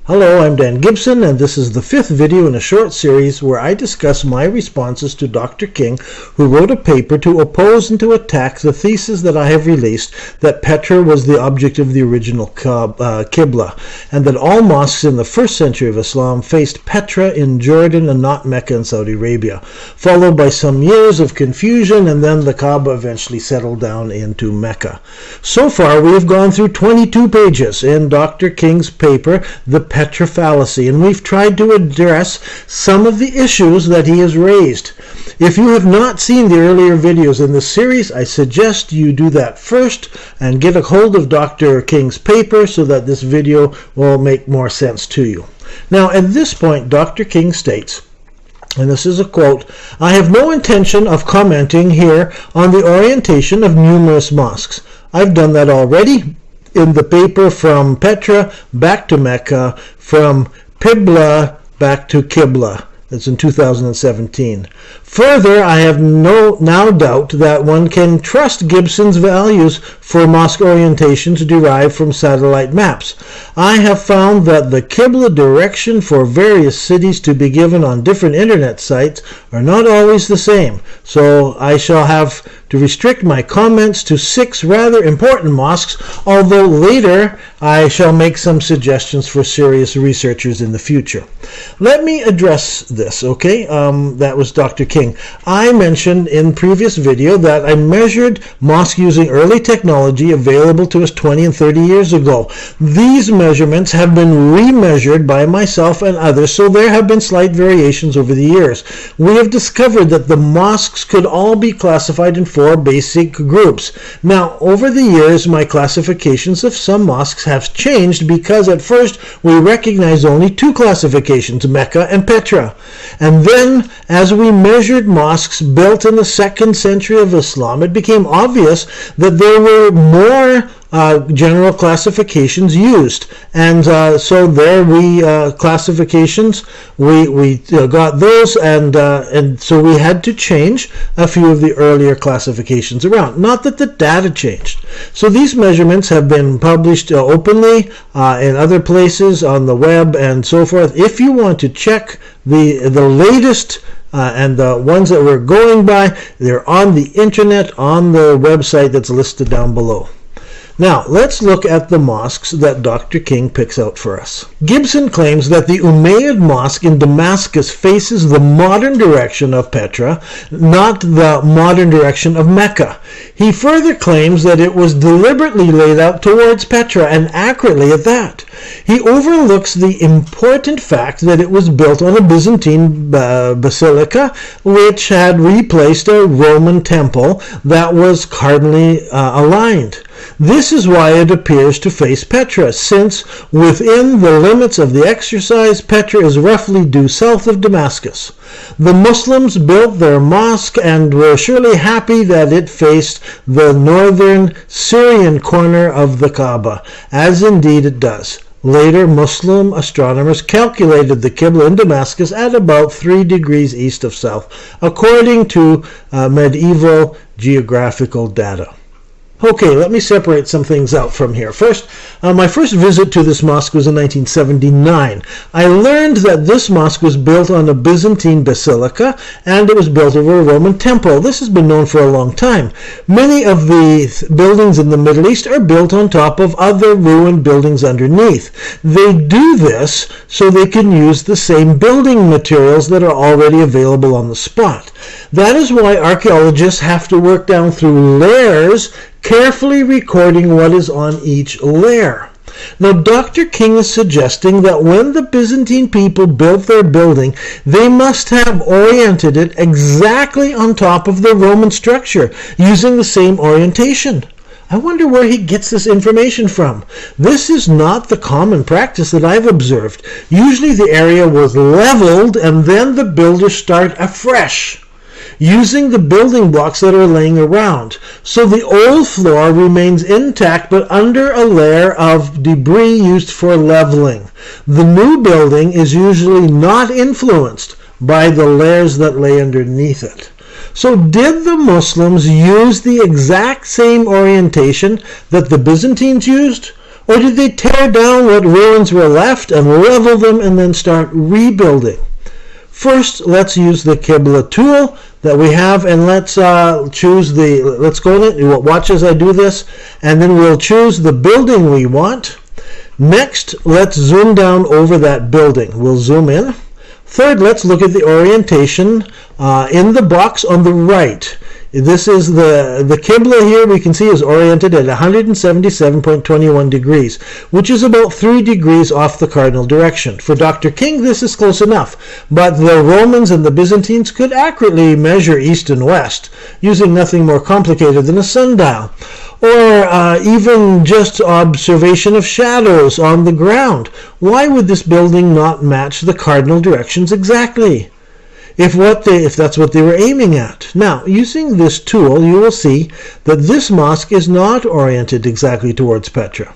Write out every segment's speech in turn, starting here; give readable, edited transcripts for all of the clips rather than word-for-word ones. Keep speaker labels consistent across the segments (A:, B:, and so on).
A: Hello, I'm Dan Gibson, and this is the fifth video in a short series where I discuss my responses to Dr. King, who wrote a paper to oppose and to attack the thesis that I have released that Petra was the object of the original Qibla, and that all mosques in the first century of Islam faced Petra in Jordan and not Mecca in Saudi Arabia, followed by some years of confusion, and then the Kaaba eventually settled down into Mecca. So far, we have gone through 22 pages in Dr. King's paper, The Petra Fallacy, and we've tried to address some of the issues that he has raised. If you have not seen the earlier videos in this series, I suggest you do that first and get a hold of Dr. King's paper so that this video will make more sense to you. Now, at this point, Dr. King states, and this is a quote, "I have no intention of commenting here on the orientation of numerous mosques. I've done that already in the paper From Petra Back to Mecca, From Qibla Back to Qibla." That's in 2017. Further, I have no doubt that one can trust Gibson's values for mosque orientations derived from satellite maps. I have found that the Qibla direction for various cities to be given on different internet sites are not always the same, so I shall have to restrict my comments to 6 rather important mosques, although later I shall make some suggestions for serious researchers in the future. Let me address this, okay? That was Dr. King. I mentioned in previous video that I measured mosques using early technology available to us 20 and 30 years ago. These measurements have been remeasured by myself and others, so there have been slight variations over the years. We have discovered that the mosques could all be classified in 4 basic groups. Now, over the years, my classifications of some mosques have changed because at first we recognized only 2 classifications, Mecca and Petra. And then, as we measured mosques built in the 2nd century of Islam, it became obvious that there were more general classifications used, and so there we classifications we got those, and so we had to change a few of the earlier classifications around. Not that the data changed. So these measurements have been published openly in other places on the web and so forth. If you want to check the latest and the ones that we're going by, they're on the internet on the website that's listed down below. Now, let's look at the mosques that Dr. King picks out for us. Gibson claims that the Umayyad Mosque in Damascus faces the modern direction of Petra, not the modern direction of Mecca. He further claims that it was deliberately laid out towards Petra, and accurately at that. He overlooks the important fact that it was built on a Byzantine basilica, which had replaced a Roman temple that was cardinally aligned. This is why it appears to face Petra, since within the limits of the exercise, Petra is roughly due south of Damascus. The Muslims built their mosque and were surely happy that it faced the northern Syrian corner of the Kaaba, as indeed it does. Later, Muslim astronomers calculated the Qibla in Damascus at about 3 degrees east of south, according to medieval geographical data. Okay, let me separate some things out from here. First, my first visit to this mosque was in 1979. I learned that this mosque was built on a Byzantine basilica, and it was built over a Roman temple. This has been known for a long time. Many of the buildings in the Middle East are built on top of other ruined buildings underneath. They do this so they can use the same building materials that are already available on the spot. That is why archaeologists have to work down through layers, carefully recording what is on each layer. Now, Dr. King is suggesting that when the Byzantine people built their building, they must have oriented it exactly on top of the Roman structure, using the same orientation. I wonder where he gets this information from. This is not the common practice that I've observed. Usually the area was leveled and then the builders start afresh, using the building blocks that are laying around. So the old floor remains intact but under a layer of debris used for leveling. The new building is usually not influenced by the layers that lay underneath it. So did the Muslims use the exact same orientation that the Byzantines used? Or did they tear down what ruins were left and level them and then start rebuilding? First, let's use the Qibla tool that we have, and let's choose let's go in it, watch as I do this, and then we'll choose the building we want. Next, let's zoom down over that building. We'll zoom in. Third, let's look at the orientation in the box on the right. This is the Qibla here, we can see, is oriented at 177.21 degrees, which is about 3 degrees off the cardinal direction. For Dr. King, this is close enough, but the Romans and the Byzantines could accurately measure east and west, using nothing more complicated than a sundial, or even just observation of shadows on the ground. Why would this building not match the cardinal directions exactly, if that's what they were aiming at? Now, using this tool, you will see that this mosque is not oriented exactly towards Petra.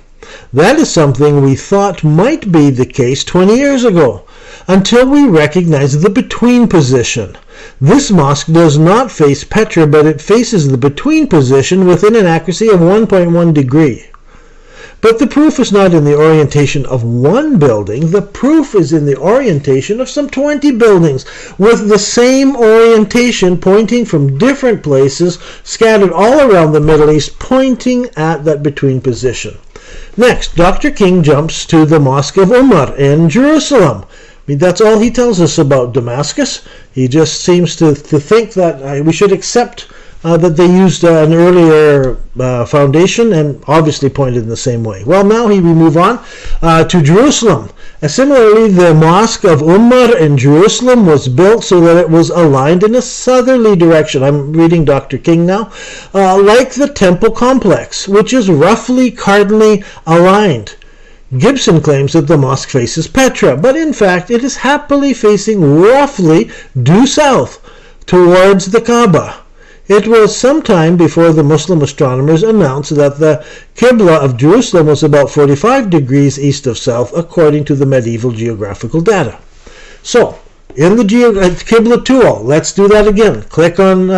A: That is something we thought might be the case 20 years ago, until we recognized the between position. This mosque does not face Petra, but it faces the between position within an accuracy of 1.1 degree. But the proof is not in the orientation of one building. The proof is in the orientation of some 20 buildings with the same orientation, pointing from different places, scattered all around the Middle East, pointing at that between position. Next, Dr. King jumps to the Mosque of Umar in Jerusalem. I mean, that's all he tells us about Damascus. He just seems to think that we should accept that they used an earlier foundation and obviously pointed in the same way. Well, now we move on to Jerusalem. Similarly, the Mosque of Umar in Jerusalem was built so that it was aligned in a southerly direction. I'm reading Dr. King now. Like the temple complex, which is roughly cardinally aligned. Gibson claims that the mosque faces Petra, but in fact it is happily facing roughly due south towards the Kaaba. It was some time before the Muslim astronomers announced that the Qibla of Jerusalem was about 45 degrees east of south, according to the medieval geographical data. So, in the Qibla tool, let's do that again. Click on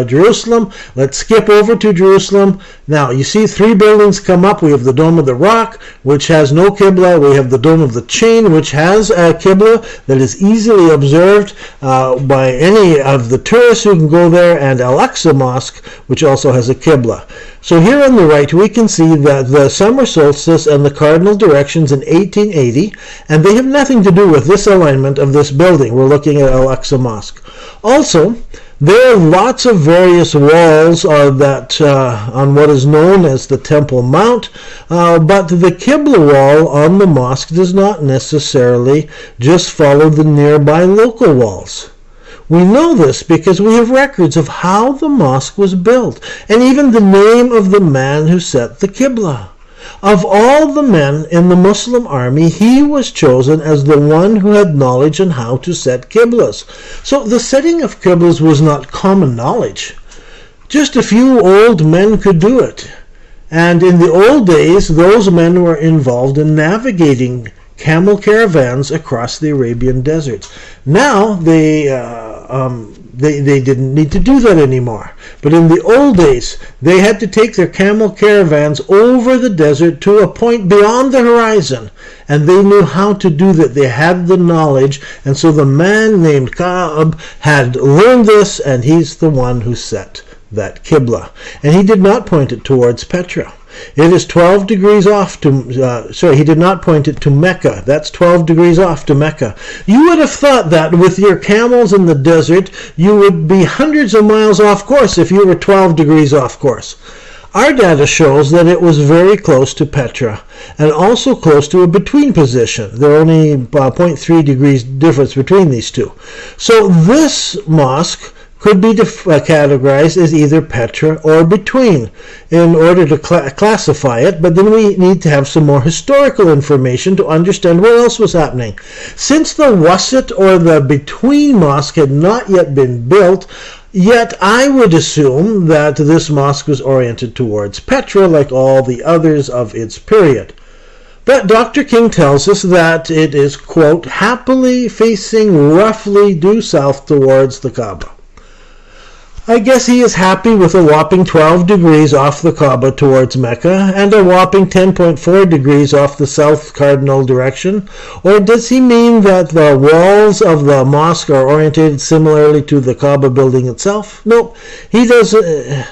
A: Jerusalem. Let's skip over to Jerusalem. Now, you see 3 buildings come up. We have the Dome of the Rock, which has no Qibla. We have the Dome of the Chain, which has a Qibla that is easily observed by any of the tourists who can go there, and Al-Aqsa Mosque, which also has a Qibla. So here on the right, we can see that the summer solstice and the cardinal directions in 1880, and they have nothing to do with this alignment of this building. We're looking at Al-Aqsa Mosque. Also, there are lots of various walls on what is known as the Temple Mount, but the Qibla wall on the mosque does not necessarily just follow the nearby local walls. We know this because we have records of how the mosque was built, and even the name of the man who set the Qibla. Of all the men in the Muslim army, he was chosen as the one who had knowledge on how to set Qiblas. So the setting of Qiblas was not common knowledge. Just a few old men could do it. And in the old days, those men were involved in navigating camel caravans across the Arabian deserts. Now they didn't need to do that anymore. But in the old days, they had to take their camel caravans over the desert to a point beyond the horizon. And they knew how to do that. They had the knowledge. And so the man named Ka'ab had learned this, and he's the one who set that Qibla. And he did not point it towards Petra. It is 12 degrees off to, he did not point it to Mecca. That's 12 degrees off to Mecca. You would have thought that with your camels in the desert, you would be hundreds of miles off course if you were 12 degrees off course. Our data shows that it was very close to Petra, and also close to a between position. There are only 0.3 degrees difference between these two. So this mosque could be categorized as either Petra or between in order to classify it, but then we need to have some more historical information to understand what else was happening. Since the Wasat or the between mosque had not yet been built, yet I would assume that this mosque was oriented towards Petra like all the others of its period. But Dr. King tells us that it is, quote, happily facing roughly due south towards the Kaaba. I guess he is happy with a whopping 12 degrees off the Kaaba towards Mecca and a whopping 10.4 degrees off the south cardinal direction. Or does he mean that the walls of the mosque are orientated similarly to the Kaaba building itself? Nope, he doesn't.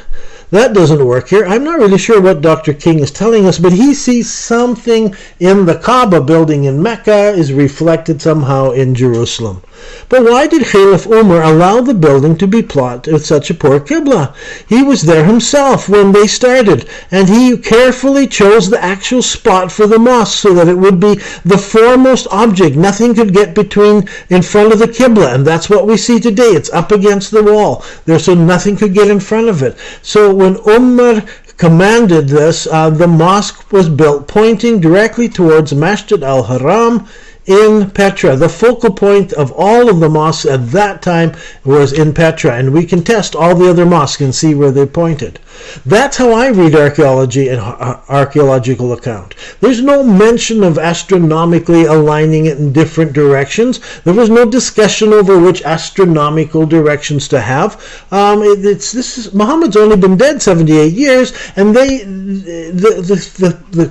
A: That doesn't work here. I'm not really sure what Dr. King is telling us, but he sees something in the Kaaba building in Mecca is reflected somehow in Jerusalem. But why did Caliph Umar allow the building to be plotted with such a poor Qibla? He was there himself when they started, and he carefully chose the actual spot for the mosque so that it would be the foremost object. Nothing could get in front of the Qibla, and that's what we see today. It's up against the wall, so nothing could get in front of it. So when Umar commanded this, the mosque was built pointing directly towards Masjid al-Haram in Petra. The focal point of all of the mosques at that time was in Petra, and we can test all the other mosques and see where they pointed. That's how I read archaeology and archaeological account. There's no mention of astronomically aligning it in different directions. There was no discussion over which astronomical directions to have. Muhammad's only been dead 78 years, and the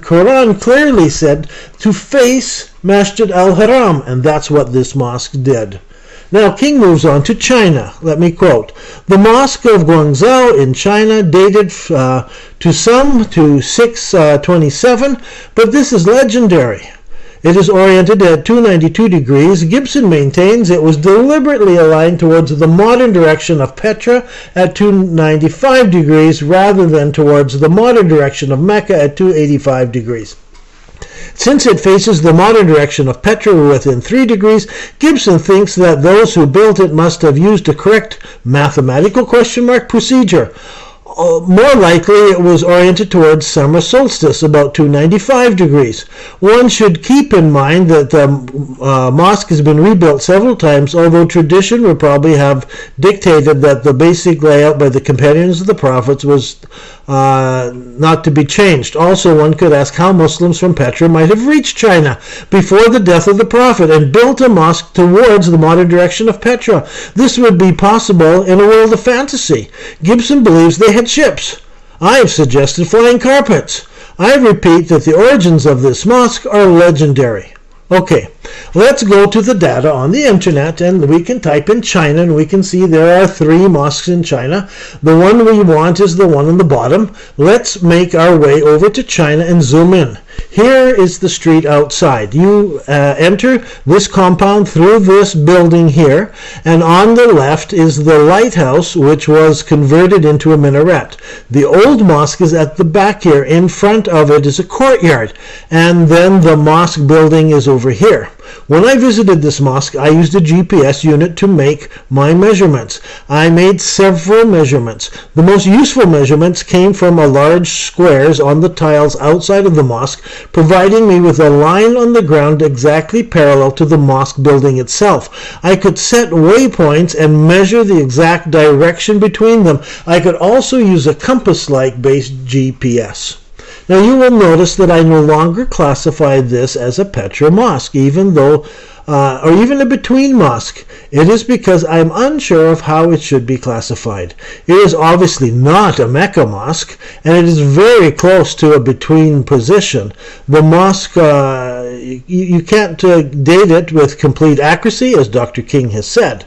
A: Quran clearly said to face Masjid al-Haram, and that's what this mosque did. Now, King moves on to China. Let me quote. The Mosque of Guangzhou in China dated to 627, but this is legendary. It is oriented at 292 degrees. Gibson maintains it was deliberately aligned towards the modern direction of Petra at 295 degrees rather than towards the modern direction of Mecca at 285 degrees. Since it faces the modern direction of Petra within 3 degrees, Gibson thinks that those who built it must have used a correct mathematical ? Procedure. More likely it was oriented towards summer solstice, about 295 degrees. One should keep in mind that the mosque has been rebuilt several times, although tradition would probably have dictated that the basic layout by the companions of the prophets was not to be changed. Also, one could ask how Muslims from Petra might have reached China before the death of the prophet and built a mosque towards the modern direction of Petra. This would be possible in a world of fantasy. Gibson believes they had ships. I have suggested flying carpets. I repeat that the origins of this mosque are legendary. Okay, let's go to the data on the internet, and we can type in China, and we can see there are 3 mosques in China. The one we want is the one on the bottom. Let's make our way over to China and zoom in. Here is the street outside. You enter this compound through this building here, and on the left is the lighthouse, which was converted into a minaret. The old mosque is at the back here. In front of it is a courtyard, and then the mosque building is over here. When I visited this mosque, I used a GPS unit to make my measurements. I made several measurements. The most useful measurements came from large squares on the tiles outside of the mosque, providing me with a line on the ground exactly parallel to the mosque building itself. I could set waypoints and measure the exact direction between them. I could also use a compass-like based GPS. Now you will notice that I no longer classify this as a Petra mosque, even a between mosque. It is because I am unsure of how it should be classified. It is obviously not a Mecca mosque, and it is very close to a between position. The mosque, you can't date it with complete accuracy, as Dr. King has said.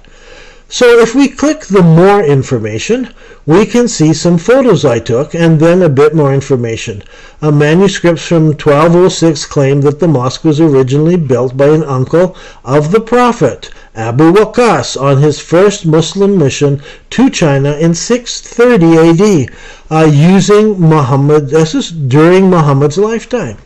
A: So if we click the more information, we can see some photos I took and then a bit more information. A manuscript from 1206 claimed that the mosque was originally built by an uncle of the Prophet, Abu Waqas, on his first Muslim mission to China in 630 AD, this is during Muhammad's lifetime.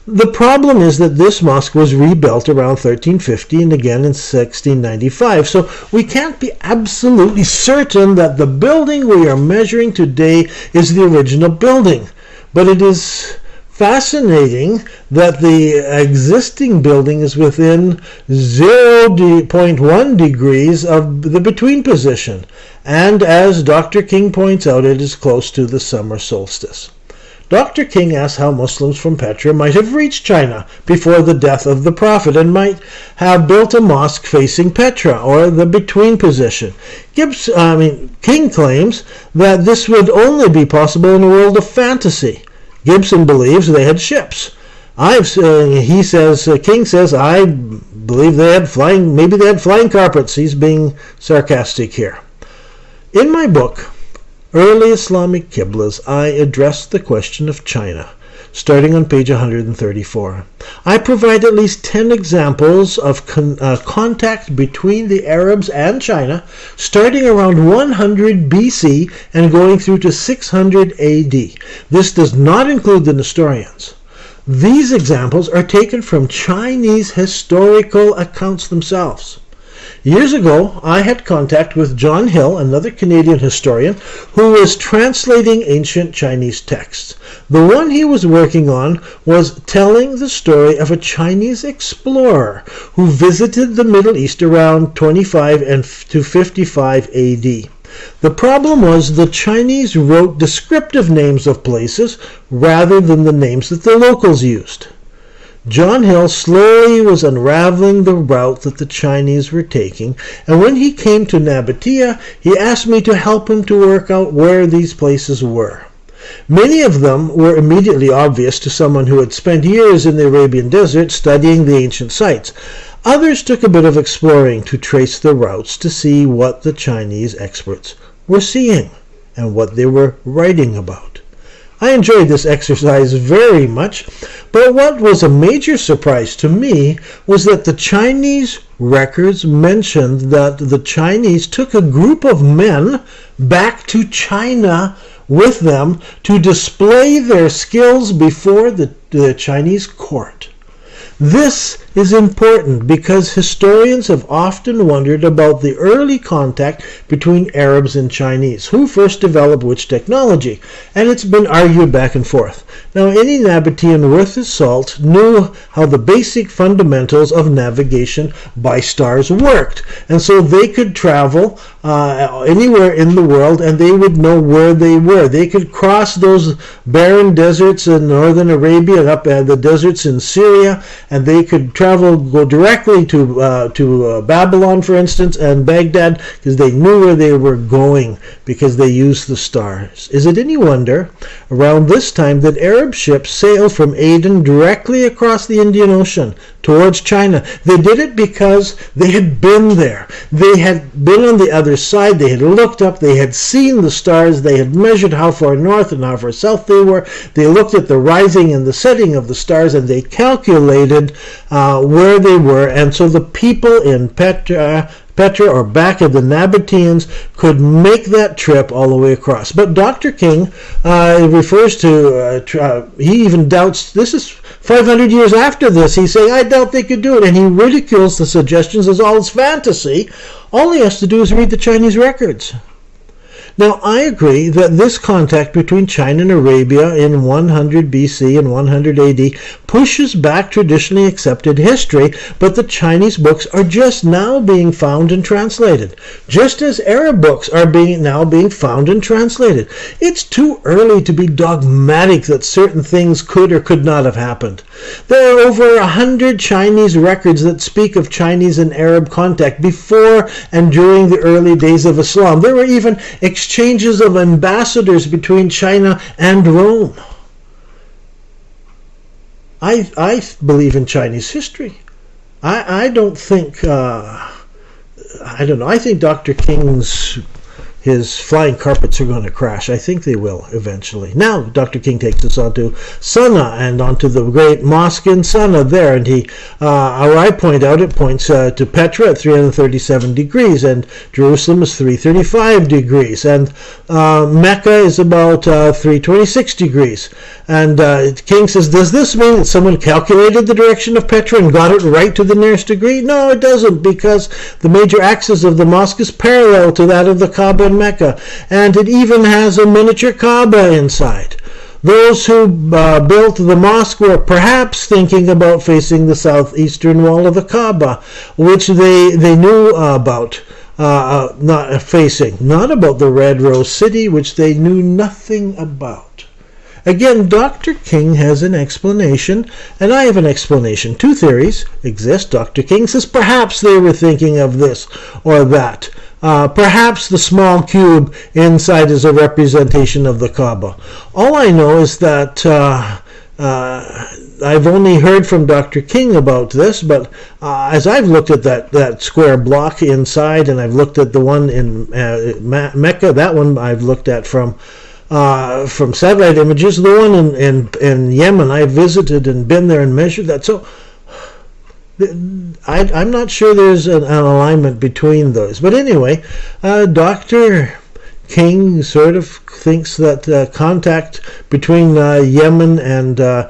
A: The problem is that this mosque was rebuilt around 1350 and again in 1695, so we can't be absolutely certain that the building we are measuring today is the original building. But it is fascinating that the existing building is within 0.1 degrees of the between position, and as Dr. King points out, it is close to the summer solstice. Dr. King asks how Muslims from Petra might have reached China before the death of the Prophet and might have built a mosque facing Petra, or the between position. King claims that this would only be possible in a world of fantasy. Gibson believes they had ships. King says, I believe maybe they had flying carpets. He's being sarcastic here. In my book, Early Islamic Qiblas, I address the question of China, starting on page 134. I provide at least 10 examples of contact between the Arabs and China, starting around 100 BC and going through to 600 AD. This does not include the Nestorians. These examples are taken from Chinese historical accounts themselves. Years ago, I had contact with John Hill, another Canadian historian, who was translating ancient Chinese texts. The one he was working on was telling the story of a Chinese explorer who visited the Middle East around 25 to 55 AD. The problem was the Chinese wrote descriptive names of places rather than the names that the locals used. John Hill slowly was unraveling the route that the Chinese were taking, and when he came to Nabatea, he asked me to help him to work out where these places were. Many of them were immediately obvious to someone who had spent years in the Arabian desert studying the ancient sites. Others took a bit of exploring to trace the routes to see what the Chinese experts were seeing and what they were writing about. I enjoyed this exercise very much, but what was a major surprise to me was that the Chinese records mentioned that the Chinese took a group of men back to China with them to display their skills before the Chinese court. This is important because historians have often wondered about the early contact between Arabs and Chinese, who first developed which technology, and it's been argued back and forth. Now, any Nabatean worth his salt knew how the basic fundamentals of navigation by stars worked, and so they could travel anywhere in the world and they would know where they were. They could cross those barren deserts in northern Arabia and up the deserts in Syria, and they could go directly to Babylon, for instance, and Baghdad, because they knew where they were going because they used the stars. Is it any wonder around this time that Arab ships sailed from Aden directly across the Indian Ocean towards China? They did it because they had been there. They had been on the other side. They had looked up. They had seen the stars. They had measured how far north and how far south they were. They looked at the rising and the setting of the stars, and they calculated where they were. And so the people in Petra or back of the Nabateans could make that trip all the way across. But Dr. King refers to, he even doubts, this is 500 years after this, he's saying, I doubt they could do it, and he ridicules the suggestions as all it's fantasy. All he has to do is read the Chinese records. Now, I agree that this contact between China and Arabia in 100 BC and 100 AD pushes back traditionally accepted history, but the Chinese books are just now being found and translated, just as Arab books are now being found and translated. It's too early to be dogmatic that certain things could or could not have happened. There are over 100 Chinese records that speak of Chinese and Arab contact before and during the early days of Islam. There were even exchanges of ambassadors between China and Rome. I believe in Chinese history. I don't think, I don't know, I think Dr. King's his flying carpets are going to crash. I think they will eventually. Now, Dr. King takes us on to Sanaa and onto the great mosque in Sanaa there. And I point out, it points to Petra at 337 degrees, and Jerusalem is 335 degrees, and Mecca is about 326 degrees. And King says, does this mean that someone calculated the direction of Petra and got it right to the nearest degree? No, it doesn't, because the major axis of the mosque is parallel to that of the Kaaba in Mecca, and it even has a miniature Kaaba inside. Those who built the mosque were perhaps thinking about facing the southeastern wall of the Kaaba, which they knew about. Not about the Red Rose City, which they knew nothing about. Again, Dr. King has an explanation, and I have an explanation. Two theories exist. Dr. King says perhaps they were thinking of this or that. Perhaps the small cube inside is a representation of the Kaaba. All I know is that I've only heard from Dr. King about this, but as I've looked at that square block inside, and I've looked at the one in Mecca, that one I've looked at from satellite images. The one in Yemen, I visited and been there and measured that. So I'm not sure there's an alignment between those. But anyway, Dr. King sort of thinks that contact between Yemen and the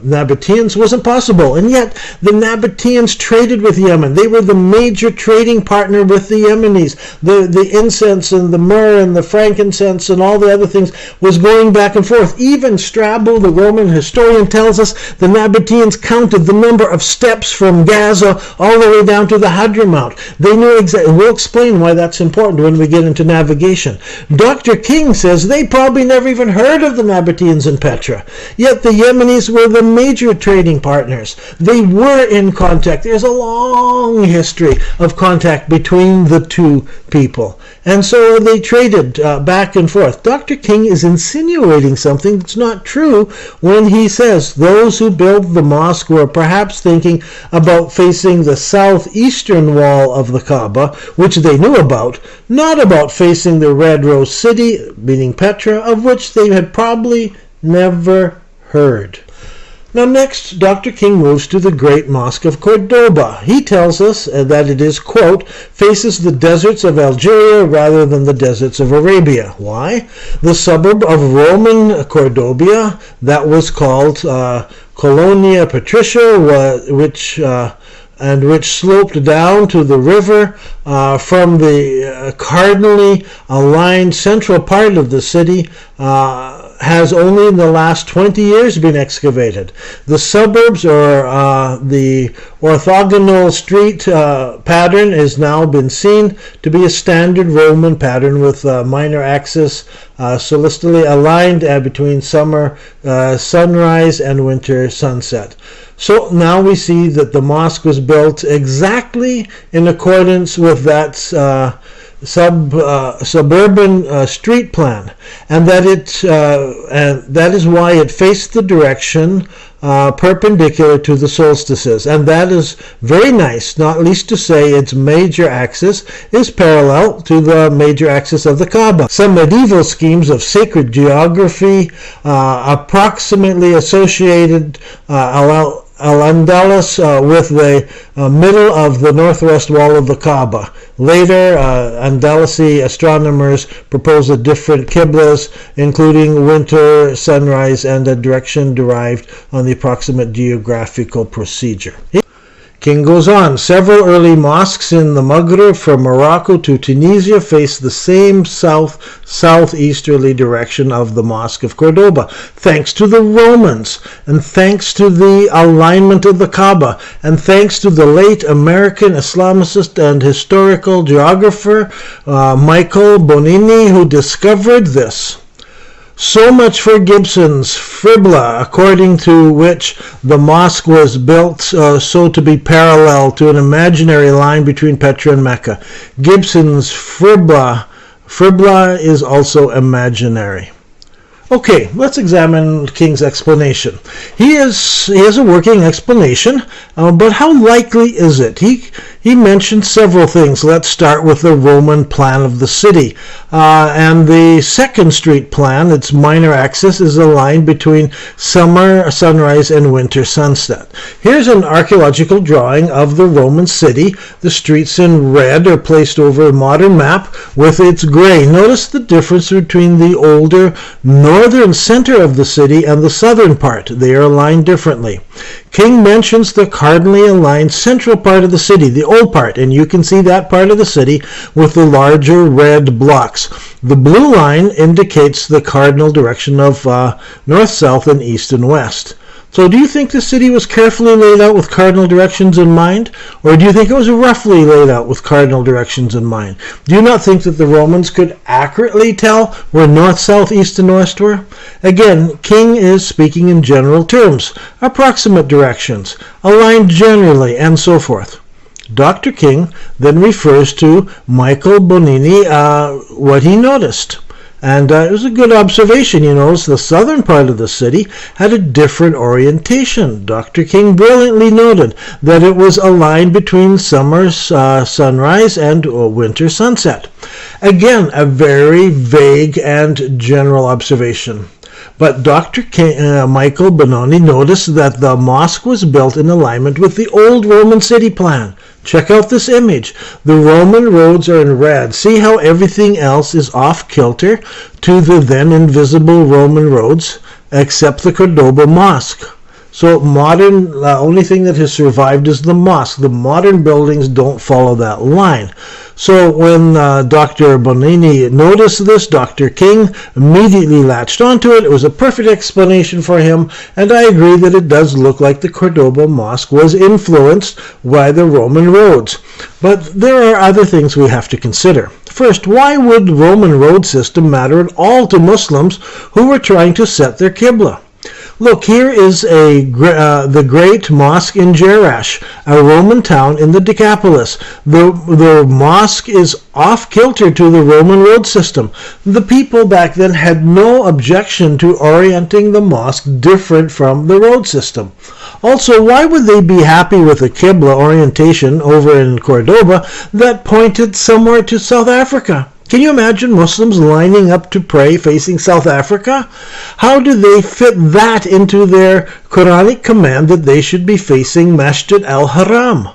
A: Nabateans wasn't possible, and yet the Nabateans traded with Yemen. They were the major trading partner with the Yemenis. The incense and the myrrh and the frankincense and all the other things was going back and forth. Even Strabo, the Roman historian, tells us the Nabateans counted the number of steps from Gaza all the way down to the Hadramount. They knew exactly. We'll explain why that's important when we get into navigation. Dr. King says they probably never even heard of the Nabateans in Petra. Yet the Yemenis were the major trading partners. They were in contact. There's a long history of contact between the two people. And so they traded back and forth. Dr. King is insinuating something that's not true when he says those who built the mosque were perhaps thinking about facing the southeastern wall of the Kaaba, which they knew about, not about facing the Red Rose City, meaning Petra, of which they had probably never heard. Now next, Dr. King moves to the Great Mosque of Cordoba. He tells us that it is, quote, faces the deserts of Algeria rather than the deserts of Arabia. Why? The suburb of Roman Cordoba, that was called Colonia Patricia, which sloped down to the river from the cardinally aligned central part of the city, has only in the last 20 years been excavated. The suburbs, or the orthogonal street pattern, has now been seen to be a standard Roman pattern with minor axis celestially aligned between summer sunrise and winter sunset. So now we see that the mosque was built exactly in accordance with that suburban street plan, and that that is why it faced the direction perpendicular to the solstices, and that is very nice, not least to say its major axis is parallel to the major axis of the Kaaba. Some medieval schemes of sacred geography approximately associated Al-Andalus with the middle of the northwest wall of the Kaaba. Later, Andalusi astronomers proposed a different Qiblas, including winter, sunrise, and a direction derived on the approximate geographical procedure. King goes on. Several early mosques in the Maghreb, from Morocco to Tunisia, face the same southeasterly direction of the Mosque of Cordoba, thanks to the Romans, and thanks to the alignment of the Kaaba, and thanks to the late American Islamicist and historical geographer Michael Bonini, who discovered this. So much for Gibson's Qibla, according to which the mosque was built so to be parallel to an imaginary line between Petra and Mecca. Gibson's Qibla is also imaginary. Okay, let's examine King's explanation. He has a working explanation, but how likely is it? He mentioned several things. Let's start with the Roman plan of the city. And the second street plan, its minor axis, is a line between summer sunrise and winter sunset. Here's an archaeological drawing of the Roman city. The streets in red are placed over a modern map with its gray. Notice the difference between the older northern center of the city and the southern part. They are aligned differently. King mentions the cardinally aligned central part of the city, the old part, and you can see that part of the city with the larger red blocks. The blue line indicates the cardinal direction of north, south, and east and west. So do you think the city was carefully laid out with cardinal directions in mind? Or do you think it was roughly laid out with cardinal directions in mind? Do you not think that the Romans could accurately tell where north, south, east, and west were? Again, King is speaking in general terms, approximate directions, aligned generally, and so forth. Dr. King then refers to Michael Bonini, what he noticed. And it was a good observation. You notice the southern part of the city had a different orientation. Dr. King brilliantly noted that it was aligned between summer sunrise and winter sunset. Again, a very vague and general observation. But Dr. Michael Bononi noticed that the mosque was built in alignment with the old Roman city plan. Check out this image. The Roman roads are in red. See how everything else is off kilter to the then invisible Roman roads, except the Cordoba Mosque. So modern, only thing that has survived is the mosque. The modern buildings don't follow that line. So when Dr. Bonini noticed this, Dr. King immediately latched onto it. It was a perfect explanation for him, and I agree that it does look like the Cordoba Mosque was influenced by the Roman roads. But there are other things we have to consider. First, why would the Roman road system matter at all to Muslims who were trying to set their Qibla? Look, here is the great mosque in Jerash, a Roman town in the Decapolis. The mosque is off-kilter to the Roman road system. The people back then had no objection to orienting the mosque different from the road system. Also, why would they be happy with a Qibla orientation over in Cordoba that pointed somewhere to South Africa? Can you imagine Muslims lining up to pray facing South Africa? How do they fit that into their Quranic command that they should be facing Masjid al-Haram?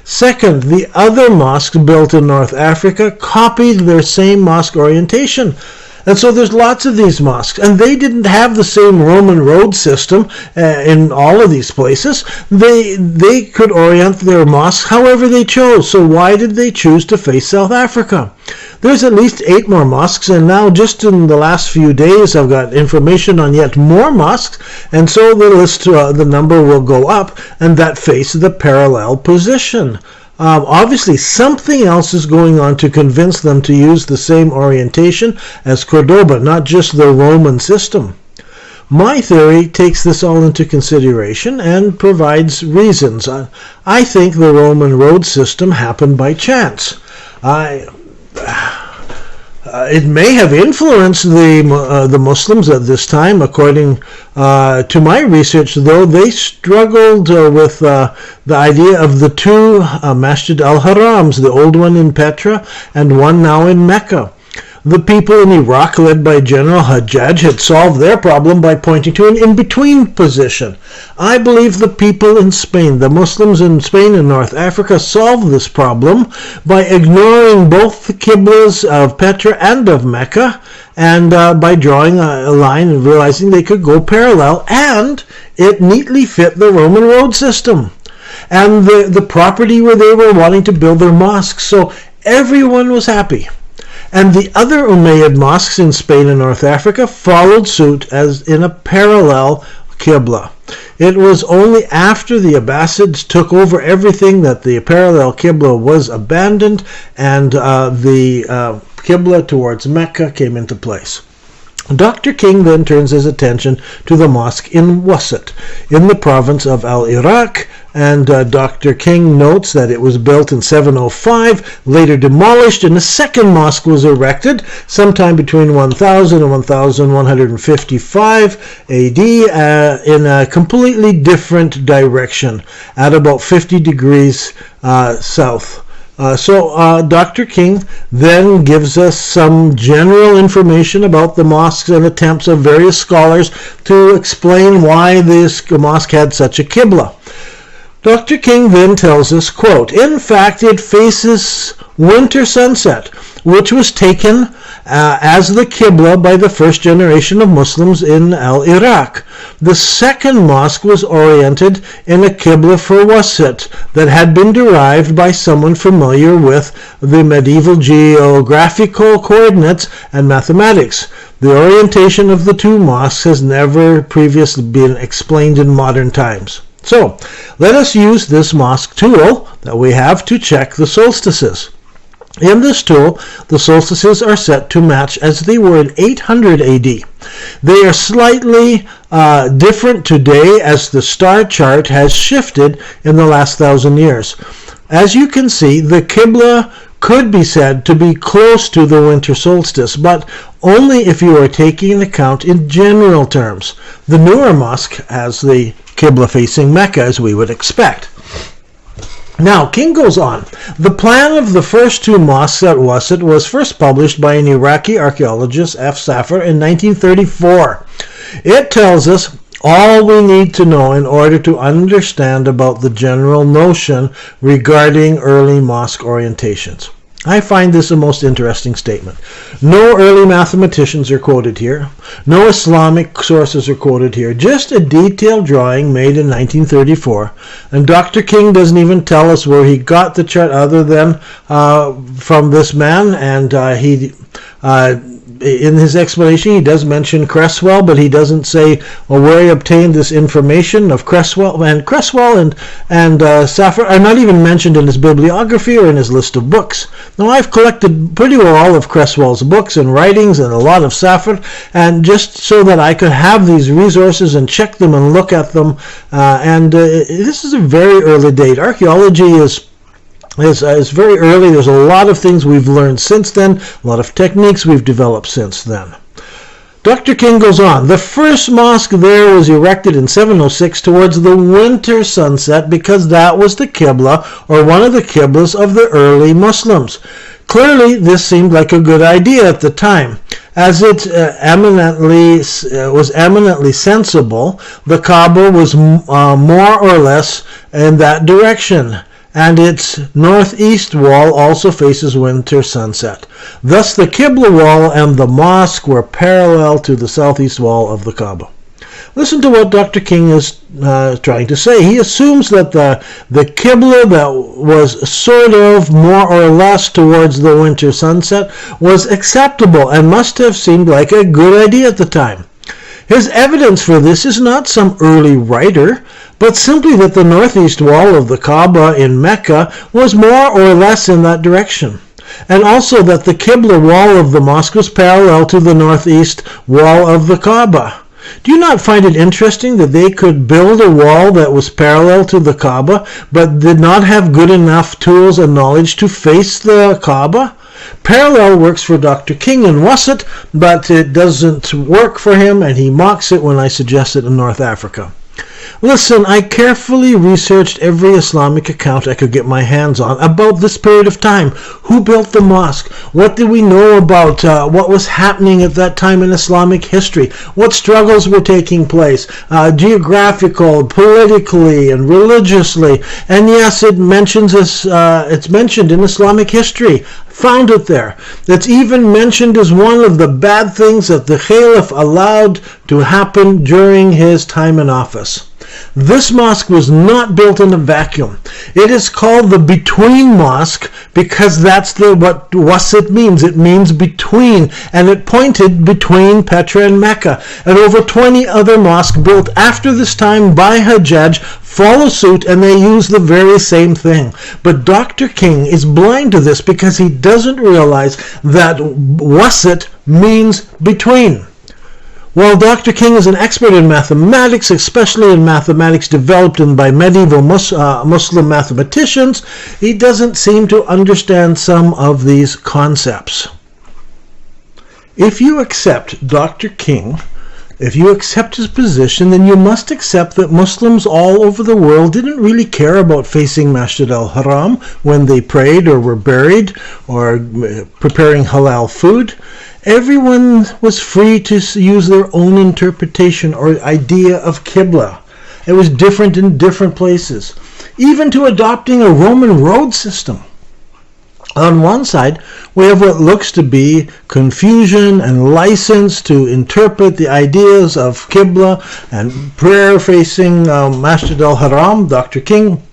A: Second, the other mosques built in North Africa copied their same mosque orientation. And so there's lots of these mosques, and they didn't have the same Roman road system in all of these places. They could orient their mosques however they chose. So why did they choose to face South Africa? There's at least 8 more mosques, and now just in the last few days I've got information on yet more mosques, and so the list, the number will go up, and that face the parallel position. Obviously, something else is going on to convince them to use the same orientation as Cordoba, not just the Roman system. My theory takes this all into consideration and provides reasons. I think the Roman road system happened by chance. It may have influenced the Muslims at this time. According to my research, though, they struggled with the idea of the two Masjid al-Harams, the old one in Petra and one now in Mecca. The people in Iraq, led by General Hajjaj, had solved their problem by pointing to an in-between position. I believe the people in Spain, the Muslims in Spain and North Africa, solved this problem by ignoring both the Qiblas of Petra and of Mecca, and by drawing a line and realizing they could go parallel, and it neatly fit the Roman road system and the property where they were wanting to build their mosques. So everyone was happy. And the other Umayyad mosques in Spain and North Africa followed suit as in a parallel Qibla. It was only after the Abbasids took over everything that the parallel Qibla was abandoned, and the Qibla towards Mecca came into place. Dr. King then turns his attention to the mosque in Wasat, in the province of Al-Iraq, and Dr. King notes that it was built in 705, later demolished, and a second mosque was erected sometime between 1000 and 1155 AD in a completely different direction, at about 50 degrees south. So Dr. King then gives us some general information about the mosques and attempts of various scholars to explain why this mosque had such a Qibla. Dr. King then tells us, quote, "In fact, it faces winter sunset, which was taken as the Qibla by the first generation of Muslims in Iraq. The second mosque was oriented in a Qibla for Wasit that had been derived by someone familiar with the medieval geographical coordinates and mathematics. The orientation of the two mosques has never previously been explained in modern times. So, let us use this mosque tool that we have to check the solstices. In this tool, the solstices are set to match as they were in 800 AD. They are slightly different today as the star chart has shifted in the last 1,000 years. As you can see, the Qibla could be said to be close to the winter solstice, but only if you are taking into account in general terms. The newer mosque has the Qibla facing Mecca, as we would expect. Now, King goes on. The plan of the first two mosques at Wasit was first published by an Iraqi archaeologist, F. Safar, in 1934. It tells us all we need to know in order to understand about the general notion regarding early mosque orientations. I find this a most interesting statement. No early mathematicians are quoted here. No Islamic sources are quoted here. Just a detailed drawing made in 1934. And Dr. King doesn't even tell us where he got the chart other than from this man. And in his explanation, he does mention Cresswell, but he doesn't say where he obtained this information of Cresswell. And Cresswell and Safar are not even mentioned in his bibliography or in his list of books. Now, I've collected pretty well all of Cresswell's books and writings and a lot of Safar, and just so that I could have these resources and check them and look at them. This is a very early date. Archaeology is very early. There's a lot of things we've learned since then, a lot of techniques we've developed since then. Dr. King goes on. The first mosque there was erected in 706 towards the winter sunset because that was the Qibla, or one of the Qiblas of the early Muslims. Clearly, this seemed like a good idea at the time. As it was eminently sensible, the Kaaba was more or less in that direction, and its northeast wall also faces winter sunset. Thus the Qibla wall and the mosque were parallel to the southeast wall of the Kaaba. Listen to what Dr. King is trying to say. He assumes that the Qibla that was sort of more or less towards the winter sunset was acceptable and must have seemed like a good idea at the time. His evidence for this is not some early writer, but simply that the northeast wall of the Kaaba in Mecca was more or less in that direction, and also that the Qibla wall of the mosque was parallel to the northeast wall of the Kaaba. Do you not find it interesting that they could build a wall that was parallel to the Kaaba, but did not have good enough tools and knowledge to face the Kaaba? Parallel works for Dr. King in Wasit, but it doesn't work for him, and he mocks it when I suggest it in North Africa. Listen, I carefully researched every Islamic account I could get my hands on about this period of time. Who built the mosque? What did we know about what was happening at that time in Islamic history? What struggles were taking place, geographical, politically, and religiously? And yes, it's mentioned in Islamic history. Found it there. It's even mentioned as one of the bad things that the Caliph allowed to happen during his time in office. This mosque was not built in a vacuum. It is called the Between Mosque because that's what Wasit means. It means between, and it pointed between Petra and Mecca. And over 20 other mosques built after this time by Hajjaj follow suit, and they use the very same thing. But Dr. King is blind to this because he doesn't realize that Wasit means between. While Dr. King is an expert in mathematics, especially in mathematics developed by medieval Muslim mathematicians, he doesn't seem to understand some of these concepts. If you accept Dr. King, if you accept his position, then you must accept that Muslims all over the world didn't really care about facing Masjid al-Haram when they prayed or were buried or preparing halal food. Everyone was free to use their own interpretation or idea of Qibla. It was different in different places, even to adopting a Roman road system. On one side, we have what looks to be confusion and license to interpret the ideas of Qibla and prayer facing Masjid al-Haram. Dr. King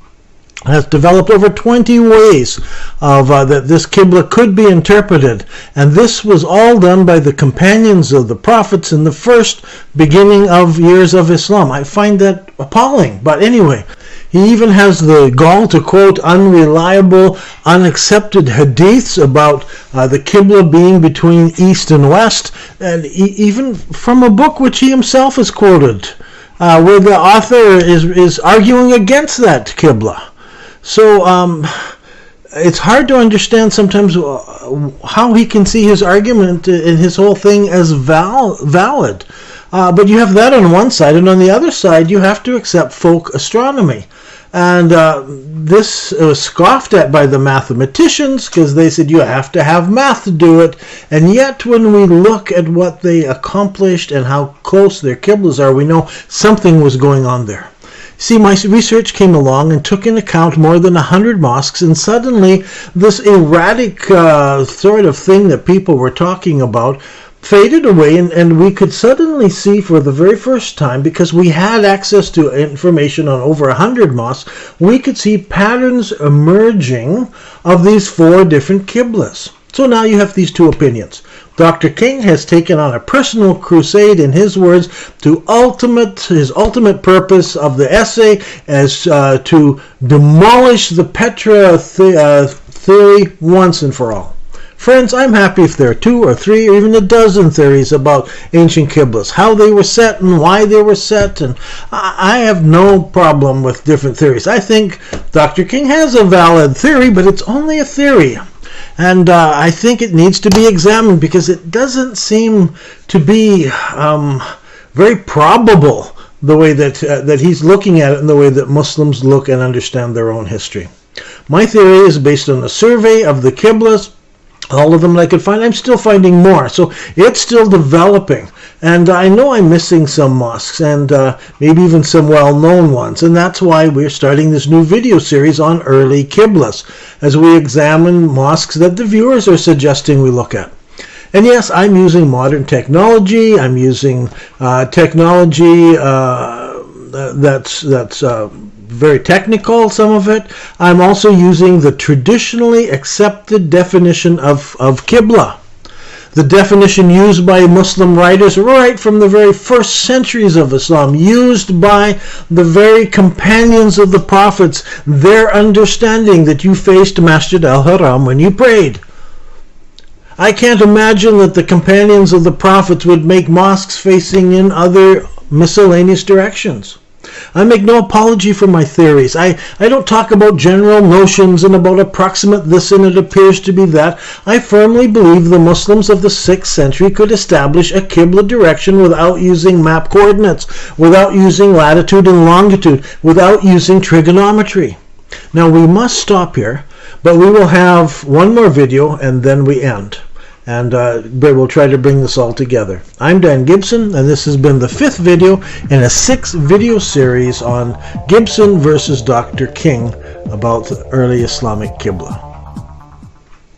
A: has developed over 20 ways of that this Qibla could be interpreted, and this was all done by the companions of the prophets in the first beginning of years of Islam. I find that appalling, but anyway, he even has the gall to quote unreliable, unaccepted hadiths about the Qibla being between East and West, and even from a book which he himself has quoted, where the author is arguing against that Qibla. So it's hard to understand sometimes how he can see his argument and his whole thing as valid. But you have that on one side, and on the other side you have to accept folk astronomy. And this was scoffed at by the mathematicians because they said you have to have math to do it. And yet when we look at what they accomplished and how close their Qiblas are, we know something was going on there. See, my research came along and took into account more than 100 mosques, and suddenly this erratic sort of thing that people were talking about faded away, and we could suddenly see for the very first time, because we had access to information on over 100 mosques, we could see patterns emerging of these 4 different Qiblas. So now you have these 2 opinions. Dr. King has taken on a personal crusade, in his words, his ultimate purpose of the essay as to demolish the Petra theory once and for all. Friends, I'm happy if there are 2 or 3 or even a dozen theories about ancient Qiblas, how they were set and why they were set, and I have no problem with different theories. I think Dr. King has a valid theory, but it's only a theory. And I think it needs to be examined because it doesn't seem to be very probable the way that he's looking at it and the way that Muslims look and understand their own history. My theory is based on a survey of the Qiblas, all of them that I could find. I'm still finding more, so it's still developing. And I know I'm missing some mosques and maybe even some well-known ones, and that's why we're starting this new video series on early Qiblas, as we examine mosques that the viewers are suggesting we look at. And yes, I'm using modern technology. I'm using technology that's very technical, some of it. I'm also using the traditionally accepted definition of Qibla. The definition used by Muslim writers right from the very first centuries of Islam, used by the very companions of the prophets, their understanding that you faced Masjid al-Haram when you prayed. I can't imagine that the companions of the prophets would make mosques facing in other miscellaneous directions. I make no apology for my theories. I don't talk about general notions and about approximate this and it appears to be that. I firmly believe the Muslims of the 6th century could establish a Qibla direction without using map coordinates, without using latitude and longitude, without using trigonometry. Now we must stop here, but we will have one more video and then we end. And we'll try to bring this all together. I'm Dan Gibson, and this has been the 5th video in a 6-video series on Gibson versus Dr. King about the early Islamic Qibla.